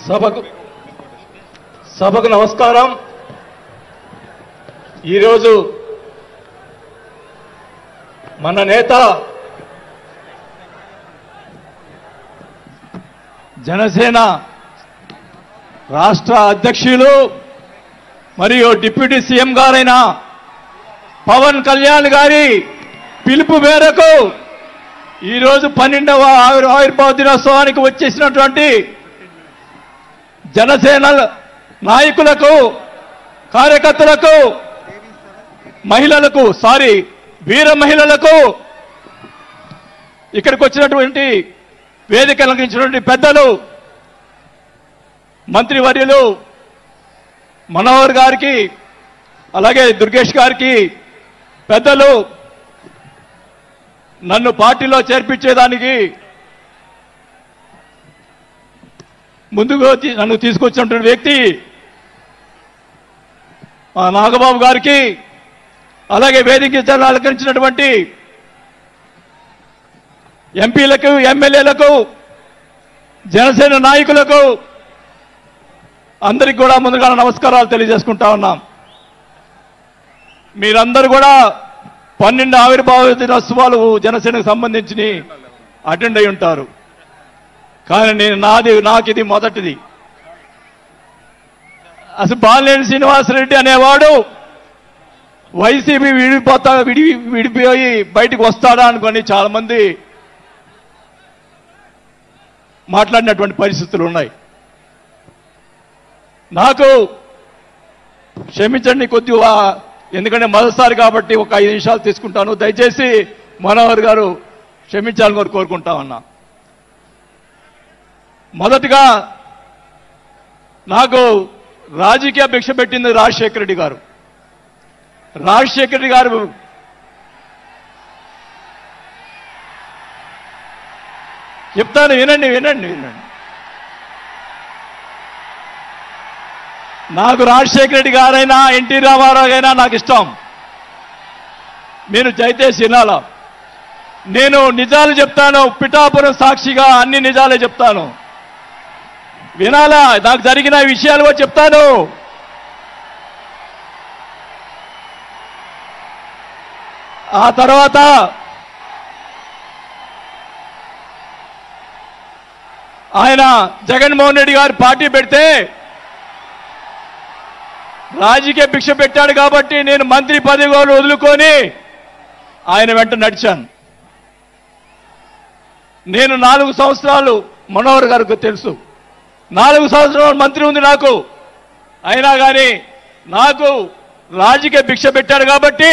సభకు నమస్కారం. ఈరోజు మన నేత జనసేన రాష్ట్ర అధ్యక్షులు మరియు డిప్యూటీ సీఎం గారైన పవన్ కళ్యాణ్ గారి పిలుపు మేరకు ఈరోజు 12వ ఆవిర్భావ దినోత్సవానికి వచ్చేసినటువంటి జనసేన నాయకులకు, కార్యకర్తలకు, మహిళలకు, వీర మహిళలకు, ఇక్కడికి వచ్చినటువంటి వేదిక అలంకరించినటువంటి పెద్దలు, మంత్రివర్యులు మనోహర్ గారికి, అలాగే దుర్గేష్ గారికి, పెద్దలు, నన్ను పార్టీలో చేర్పించేదానికి ముందుగా నన్ను తీసుకొచ్చినటువంటి వ్యక్తి నాగబాబు గారికి, అలాగే వేదిక అలంకరించినటువంటి ఎంపీలకు, ఎమ్మెల్యేలకు, జనసేన నాయకులకు అందరికీ కూడా ముందుగా నమస్కారాలు తెలియజేసుకుంటా ఉన్నాం. మీరందరూ కూడా 12 ఆవిర్భావ దినోత్సవాలు జనసేనకు సంబంధించి అటెండ్ అయి ఉంటారు. కానీ నాకు ఇది మొదటిది. అసలు బాలినేని శ్రీనివాసరెడ్డి అనేవాడు వైసీపీ విడిపోయి బయటకు వస్తాడా అనుకొని చాలా మంది మాట్లాడినటువంటి పరిస్థితులు ఉన్నాయి. నాకు క్షమించండి కొద్దిగా, ఎందుకంటే మొదటిసారి కాబట్టి ఒక 5 నిమిషాలు తీసుకుంటాను. దయచేసి మనోహర్ గారు క్షమించాలని కోరుకుంటా ఉన్నా. మొదటిగా నాకు రాజకీయ భిక్ష పెట్టింది రాజశేఖర రెడ్డి గారు. రాజశేఖర రెడ్డి గారు చెప్తాను, వినండి. నాకు రాజశేఖర రెడ్డి గారైనా ఎన్టీ రామారావు అయినా నాకు ఇష్టం. మీరు దయచేసి వినాలా. నేను నిజాలు చెప్తాను, పిఠాపురం సాక్షిగా అన్ని నిజాలే చెప్తాను. వినాలా, నాకు జరిగిన విషయాలు కూడా చెప్తాను. ఆ తర్వాత ఆయన జగన్మోహన్ రెడ్డి గారు పార్టీ పెడితే రాజకీయ భిక్ష పెట్టాడు కాబట్టి నేను మంత్రి పదవి వదులుకొని ఆయన వెంట నడిచాను. నేను 4 సంవత్సరాలు, మనోహర్ గారికి తెలుసు, 4 సంవత్సరాలు మంత్రి ఉంది నాకు. అయినా కానీ నాకు రాజకీయ భిక్ష పెట్టాడు కాబట్టి,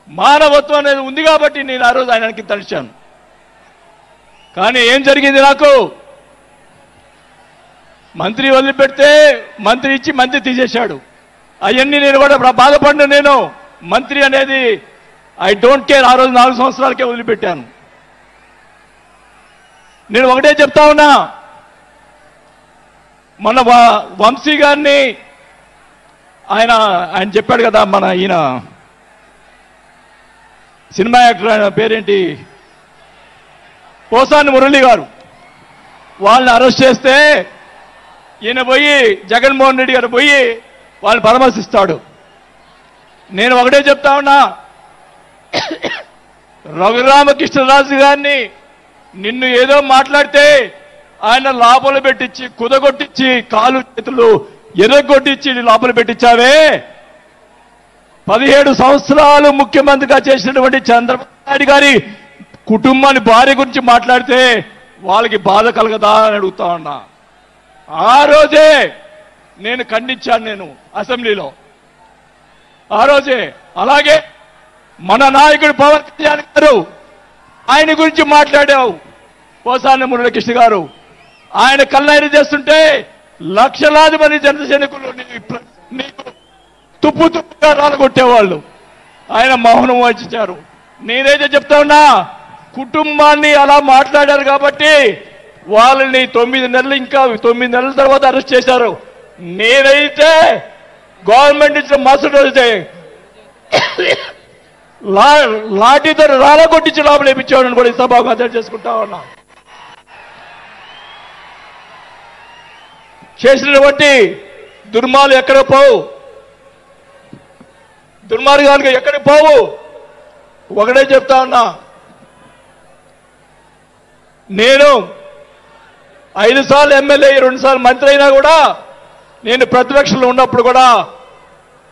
మానవత్వం అనేది ఉంది కాబట్టి నేను ఆ రోజు ఆయనకి తలిచాను. కానీ ఏం జరిగింది, నాకు మంత్రి వదిలిపెడితే మంత్రి ఇచ్చి మంత్రి తీసేశాడు. అవన్నీ నేను కూడా బాధపడిన, నేను మంత్రి అనేది ఐ డోంట్ కేర్. ఆ రోజు 4 సంవత్సరాలకే వదిలిపెట్టాను. నేను ఒకటే చెప్తా ఉన్నా, మన వంశీ గారిని ఆయన చెప్పాడు కదా, మన ఈయన సినిమా యాక్టర్, ఆయన పేరేంటి, పోసాని మురళి గారు, వాళ్ళని అరెస్ట్ చేస్తే ఈయన పోయి జగన్మోహన్ రెడ్డి గారు పోయి వాళ్ళని పరామర్శిస్తాడు. నేను ఒకటే చెప్తా ఉన్నా, రఘురామకృష్ణరాజు గారిని నిన్ను ఏదో మాట్లాడితే ఆయన లోపల పెట్టించి, కుదగొట్టించి, కాలు చేతులు ఎర్రగొట్టించి లోపల పెట్టించావే. 17 సంవత్సరాలు ముఖ్యమంత్రిగా చేసినటువంటి చంద్రబాబు నాయుడు గారి కుటుంబాన్ని, భార్య గురించి మాట్లాడితే వాళ్ళకి బాధ కలగదా అని అడుగుతా ఉన్నా. ఆ రోజే నేను ఖండించాను, నేను అసెంబ్లీలో ఆ రోజే. అలాగే మన నాయకుడు పవన్ కళ్యాణ్ గారు, ఆయన గురించి మాట్లాడావు. పోసాని మురళీకృష్ణ గారు ఆయన కళ్ళైన చేస్తుంటే లక్షలాది మంది జనసైనికులు నీకు తుప్పుగా రాలగొట్టేవాళ్ళు. ఆయన మౌనం వహించారు. నేనైతే చెప్తా ఉన్నా, కుటుంబాన్ని అలా మాట్లాడారు కాబట్టి వాళ్ళని 9 నెలలు, ఇంకా 9 నెలల తర్వాత అరెస్ట్ చేశారు. నేనైతే గవర్నమెంట్ ఇచ్చిన మరుసటి రోజే లాఠీతో రాలగొట్టించి లోపల వేయించేవాడని కూడా ఈ సభకు అర్థం చేసుకుంటా ఉన్నా. చేసినటువంటి దుర్మార్గాలు ఎక్కడ పోవు, దుర్మార్గాలు ఎక్కడ పోవు. ఒకటే చెప్తా ఉన్నా, నేను 5 సార్లు ఎమ్మెల్యే 2 సార్లు మంత్రి అయినా కూడా నేను ప్రతిపక్షంలో ఉన్నప్పుడు కూడా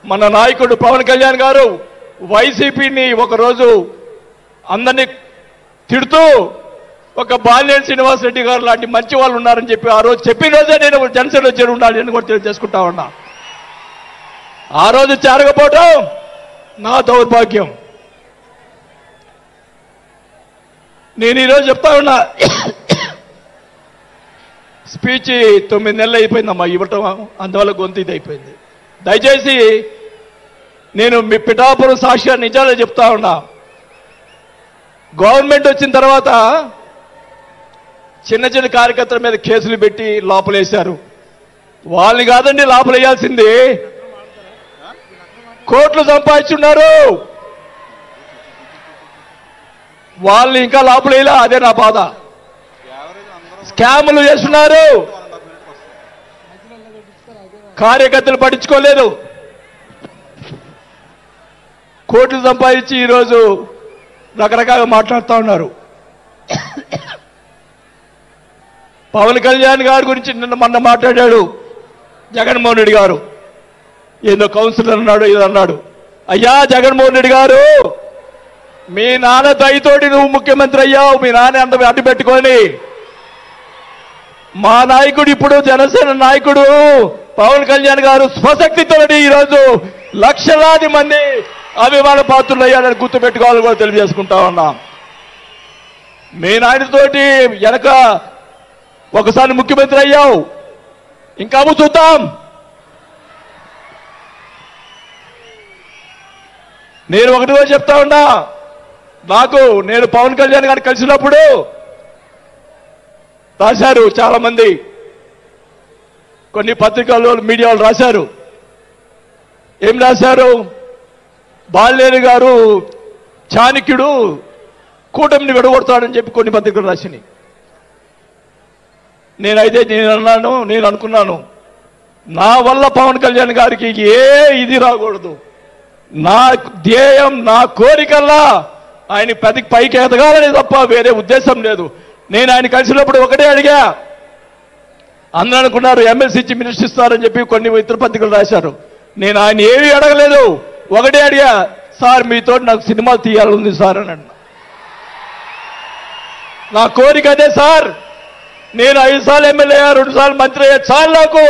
మన నాయకుడు పవన్ కళ్యాణ్ గారు వైసీపీని ఒకరోజు అందరినీ తిడుతూ ఒక బాలినేని శ్రీనివాసరెడ్డి గారు లాంటి మంచి వాళ్ళు ఉన్నారని చెప్పి ఆ రోజు చెప్పిన రోజే నేను జనసేనలో చేరి ఉండాలి అని కూడా తెలియజేసుకుంటా ఉన్నా. ఆ రోజు చేరకపోవటం నా దౌర్భాగ్యం. నేను ఈరోజు చెప్తా ఉన్నా, స్పీచ్ 9 నెలలు అయిపోయిందమ్మా ఇవ్వటం, అందువల్ల గొంతు ఇది అయిపోయింది. దయచేసి నేను మీ పిఠాపురం సాక్షిగా నిజాలే చెప్తా ఉన్నా. గవర్నమెంట్ వచ్చిన తర్వాత చిన్న చిన్న కార్యకర్తల మీద కేసులు పెట్టి లోపలేశారు. వాళ్ళని కాదండి లోపలేయాల్సింది, కోట్లు సంపాదించున్నారు, వాళ్ళని ఇంకా లోపలేలా. అదే నా బాధ. స్కాములు చేస్తున్నారు, కార్యకర్తలు పట్టించుకోలేదు, కోట్లు సంపాదించి ఈరోజు రకరకాలుగా మాట్లాడుతూ ఉన్నారు. పవన్ కళ్యాణ్ గారి గురించి నిన్న మొన్న మాట్లాడాడు జగన్మోహన్ రెడ్డి గారు, ఏదో కౌన్సిలర్ అన్నాడు ఇది అన్నాడు. అయ్యా జగన్మోహన్ రెడ్డి గారు, మీ నాన్న దయతోటి నువ్వు ముఖ్యమంత్రి అయ్యావు, మీ నాన్న అంత అడ్డు పెట్టుకొని. మా నాయకుడు ఇప్పుడు జనసేన నాయకుడు పవన్ కళ్యాణ్ గారు స్వశక్తితోటి ఈరోజు లక్షలాది మంది అభిమాన పాత్రులు అయ్యాడని గుర్తుపెట్టుకోవాలని కూడా తెలియజేసుకుంటా ఉన్నాం. మీ నాయనతోటి వెనక ఒకసారి ముఖ్యమంత్రి అయ్యావు, ఇంకా చూద్దాం. నేను ఒకటి కూడా చెప్తా ఉన్నా, నేను పవన్ కళ్యాణ్ గారిని కలిసినప్పుడు రాశారు చాలా మంది, కొన్ని పత్రికల్లో మీడియాలో రాశారు. ఏం రాశారు? బాలినేని గారు చాణక్యుడు కూటమిని విడగొడతాడని చెప్పి కొన్ని పత్రికలు రాసినాయి. నేను అనుకున్నాను, నా వల్ల పవన్ కళ్యాణ్ గారికి ఏ ఇది రాకూడదు. నా ధ్యేయం, నా కోరికల్లా ఆయన పైకి ఎదగాలని తప్ప వేరే ఉద్దేశం లేదు. నేను ఆయన కలిసినప్పుడు ఒకటే అడిగా, అందరూ అనుకున్నారు ఎమ్మెల్సీ ఇచ్చి మినిస్టర్ ఇస్తారని చెప్పి కొన్ని ఇతర పత్రికలు రాశారు. నేను ఆయన ఏమీ అడగలేదు, ఒకటే అడిగా, సార్ మీతో నాకు సినిమాలు తీయాలని సార్ అని అన్నా. నా కోరిక అదే సార్. నేను 5 సార్లు ఎమ్మెల్యే 2 సార్లు మంత్రి అయ్యా చాలు, నాకు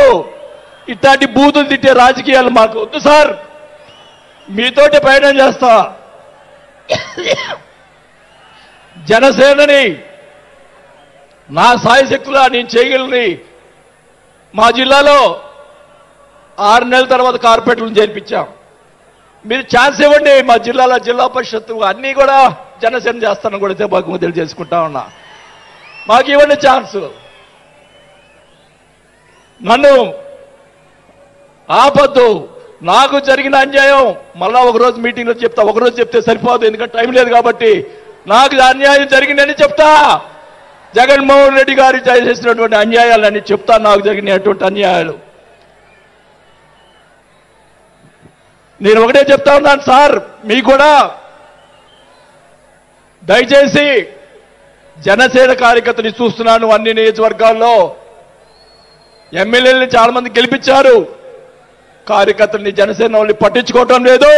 ఇట్లాంటి బూతులు తిట్టే రాజకీయాలు మాకు వద్దు సార్, మీతోటి ప్రయాణం చేస్తా. జనసేనని నా సాయశక్తులా నేను చేయగలని. మా జిల్లాలో 6 నెలల తర్వాత కార్పొరేట్లను చేర్పించాం. మీరు ఛాన్స్ ఇవ్వండి, మా జిల్లాలో జిల్లా పరిషత్తు అన్నీ కూడా జనసేన చేస్తానని కూడా మాకు తెలియజేసుకుంటా ఉన్నా. మాకు ఇవ్వండి ఛాన్స్. నన్ను ఆపద్దు. నాకు జరిగిన అన్యాయం మళ్ళా ఒకరోజు మీటింగ్లో చెప్తా. ఒకరోజు చెప్తే సరిపోదు, ఎందుకంటే టైం లేదు కాబట్టి. నాకు అన్యాయం జరిగిందని చెప్తా. జగన్మోహన్ రెడ్డి గారు చేసినటువంటి అన్యాయాలని చెప్తా, నాకు జరిగినటువంటి అన్యాయాలు. నేను ఒకటే చెప్తా ఉన్నాను సార్, మీకు కూడా దయచేసి జనసేన కార్యకర్తలు చూస్తున్నాను. అన్ని నియోజకవర్గాల్లో ఎమ్మెల్యేలని చాలా మంది గెలిపించారు, కార్యకర్తల్ని జనసేన వాళ్ళని పట్టించుకోవటం లేదు.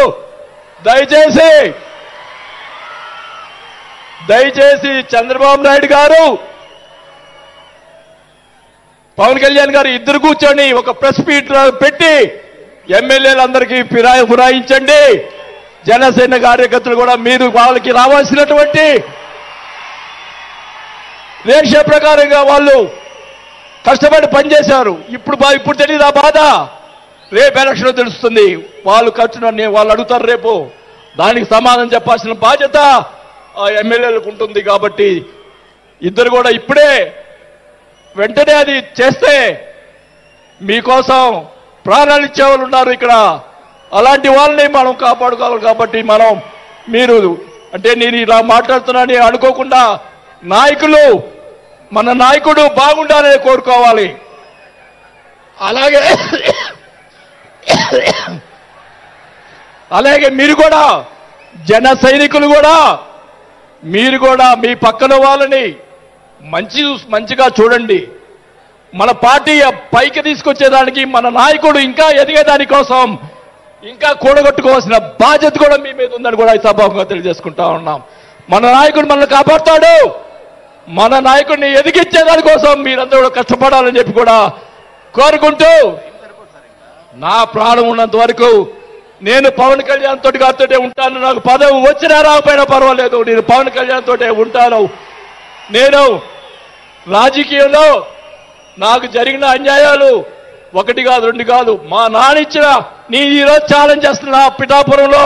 దయచేసి చంద్రబాబు నాయుడు గారు, పవన్ కళ్యాణ్ గారు ఇద్దరు కూర్చొని ఒక ప్రెస్ మీట్ పెట్టి ఎమ్మెల్యేలందరికీ ఫిరాయించండి. జనసేన కార్యకర్తలు కూడా మీరు వాళ్ళకి రావాల్సినటువంటి రేషియో ప్రకారంగా వాళ్ళు కష్టపడి పనిచేశారు. ఇప్పుడు తెలియదు ఆ బాధ, రేపు ఎలక్షన్ తెలుస్తుంది. వాళ్ళు ఖర్చును వాళ్ళు అడుగుతారు, రేపు దానికి సమాధానం చెప్పాల్సిన బాధ్యత ఆ ఎమ్మెల్యేలకు ఉంటుంది. కాబట్టి ఇద్దరు కూడా ఇప్పుడే వెంటనే అది చేస్తే మీకోసం ప్రాణాలు ఇచ్చేవాళ్ళు ఉన్నారు ఇక్కడ. అలాంటి వాళ్ళని మనం కాపాడుకోవాలి. కాబట్టి మీరు అంటే నేను ఇలా మాట్లాడుతున్నానని అనుకోకుండా మన నాయకుడు బాగుండాలని కోరుకోవాలి. అలాగే అలాగే మీరు కూడా జన సైనికులు కూడా మీరు కూడా మీ పక్కన వాళ్ళని మంచిగా చూడండి. మన పార్టీ పైకి తీసుకొచ్చేదానికి మన నాయకుడు ఇంకా ఎదిగేదాని కోసం ఇంకా కూడగొట్టుకోవాల్సిన బాధ్యత కూడా మీ మీద ఉందని కూడా ఈ సభాముఖంగా తెలియజేసుకుంటా ఉన్నాం. మన నాయకుడు మనల్ని కాపాడుతాడు. మన నాయకుడిని ఎదిగించేదాని కోసం మీరందరూ కూడా కష్టపడాలని చెప్పి కూడా కోరుకుంటూ నా ప్రాణం ఉన్నంత వరకు నేను పవన్ కళ్యాణ్ తోటి గారితో ఉంటాను. నాకు పదవి వచ్చినా రాకపోయినా పర్వాలేదు, నేను పవన్ కళ్యాణ్ తోటే ఉంటాను. నేను రాజకీయంలో నాకు జరిగిన అన్యాయాలు ఒకటి కాదు రెండు కాదు, మా నాన్న ఇచ్చిన నేను ఈరోజు ఛాలెంజ్ చేస్తున్నా. పిఠాపురంలో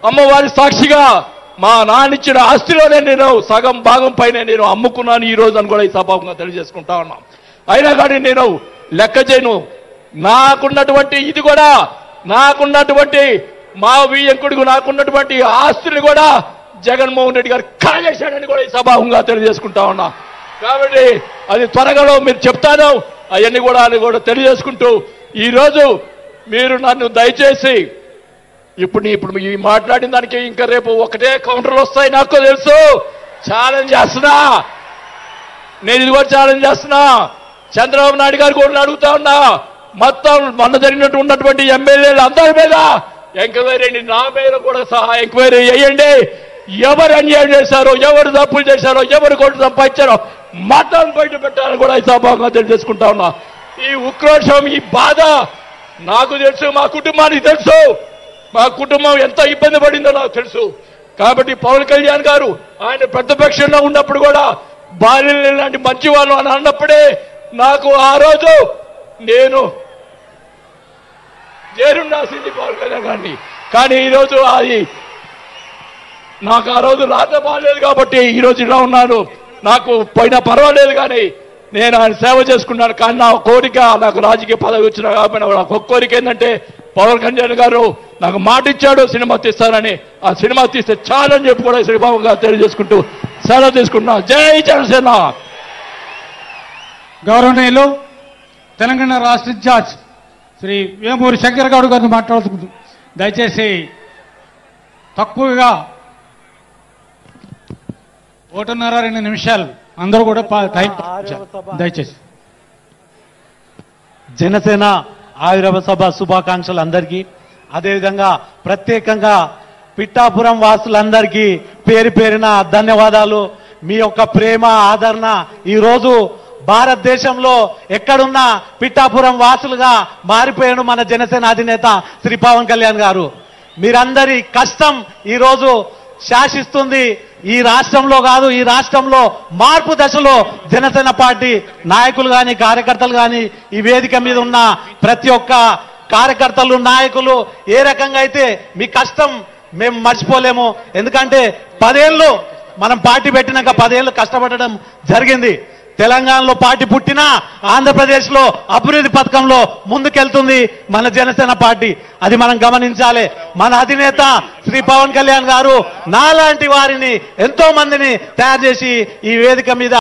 అమ్మవారి సాక్షిగా మా నాన్న ఇచ్చిన ఆస్తిలోనే నేను సగం భాగం పైన నేను అమ్ముకున్నాను ఈ రోజు అని కూడా ఈ సభాముఖంగా తెలియజేసుకుంటా ఉన్నాం. అయినా కానీ నేను లెక్క చేయను. నాకున్నటువంటి ఇది కూడా నాకున్నటువంటి మా వియ్యంకుడికి నాకున్నటువంటి ఆస్తులు కూడా జగన్మోహన్ రెడ్డి గారు కాజేశాడని కూడా ఈ సభాముఖంగా తెలియజేసుకుంటా ఉన్నా. కాబట్టి అది త్వరగా మీరు చెప్తాను. అవన్నీ కూడా తెలియజేసుకుంటూ ఈరోజు మీరు నన్ను దయచేసి ఇప్పుడు ఈ మాట్లాడిన దానికి ఇంకా రేపు ఒకటే కౌంటర్లు వస్తాయి నాకు తెలుసు. ఛాలెంజ్ చేస్తున్నా, నేను ఇది కూడా ఛాలెంజ్ చేస్తున్నా. చంద్రబాబు నాయుడు గారు కూడా అడుగుతా ఉన్నా, మొత్తం మొన్న జరిగినట్టు ఉన్నటువంటి ఎమ్మెల్యేలు అందరి మీద ఎంక్వైరీ, నా మీద కూడా సహా ఎంక్వైరీ చేయండి. ఎవరు అన్యాయం చేశారో, ఎవరు తప్పులు చేశారో, ఎవరు కోట్లు సంపాదించారో మొత్తం బయట పెట్టాలని కూడా ఈ సభాముఖంగా తెలియజేసుకుంటా ఉన్నా. ఈ ఉక్రోషం, ఈ బాధ నాకు తెలుసు, మా కుటుంబానికి తెలుసు. మా కుటుంబం ఎంత ఇబ్బంది పడిందో నాకు తెలుసు. కాబట్టి పవన్ కళ్యాణ్ గారు ఆయన ప్రతిపక్షంలో ఉన్నప్పుడు కూడా బాల్యం లాంటి మంచి వాళ్ళు అని అన్నప్పుడే నాకు ఆ రోజు నేను చేరుండాల్సింది పవన్ కళ్యాణ్ గారిని. కానీ ఈరోజు అది నాకు ఆ రోజు రాత బాగాలేదు కాబట్టి ఈరోజు ఇలా ఉన్నాను. నాకు పోయినా పర్వాలేదు, కానీ నేను ఆయన సేవ చేసుకున్నాను. కానీ నా కోరిక, నాకు రాజకీయ పదవి వచ్చినా కాబట్టి నాకు ఒక కోరిక ఏంటంటే పవన్ కళ్యాణ్ గారు నాకు మాట ఇచ్చాడు సినిమా తీస్తానని. ఆ సినిమా తీస్తే చాలని చెప్పి కూడా శ్రీబాబు గారు తెలియజేసుకుంటూ సెలవు తీసుకుంటున్నా. జై జనసేన. గౌరవనీయులు తెలంగాణ రాష్ట్ర ఇన్ఛార్జ్ శ్రీ వేమూరి శంకర్ గౌడ్ గారిని మాట్లాడుతుంది. దయచేసి తక్కువగా 1.5-2 నిమిషాలు అందరూ కూడా టైం దయచేసి. జనసేన ఆవిర్భావ సభ శుభాకాంక్షలు అందరికీ. అదేవిధంగా ప్రత్యేకంగా పిఠాపురం వాసులందరికీ పేరు పేరున ధన్యవాదాలు. మీ యొక్క ప్రేమ ఆదరణ ఈరోజు భారతదేశంలో ఎక్కడున్నా పిఠాపురం వాసులుగా మారిపోయాడు మన జనసేన అధినేత శ్రీ పవన్ కళ్యాణ్ గారు. మీరందరి కష్టం ఈరోజు శాసిస్తుంది. ఈ రాష్ట్రంలో కాదు, ఈ రాష్ట్రంలో మార్పు దశలో జనసేన పార్టీ నాయకులు కానీ కార్యకర్తలు కానీ ఈ వేదిక మీద ఉన్న ప్రతి ఒక్క కార్యకర్తలు నాయకులు ఏ రకంగా అయితే మీ కష్టం మేము మర్చిపోలేము. ఎందుకంటే 10 ఏళ్ళు మనం పార్టీ పెట్టినాక 10 ఏళ్ళు కష్టపడడం జరిగింది. తెలంగాణలో పార్టీ పుట్టినా ఆంధ్రప్రదేశ్లో అభివృద్ధి పథకంలో ముందుకెళ్తుంది మన జనసేన పార్టీ. అది మనం గమనించాలి. మన అధినేత శ్రీ పవన్ కళ్యాణ్ గారు నాలాంటి వారిని ఎంతో మందిని తయారు చేసి ఈ వేదిక మీద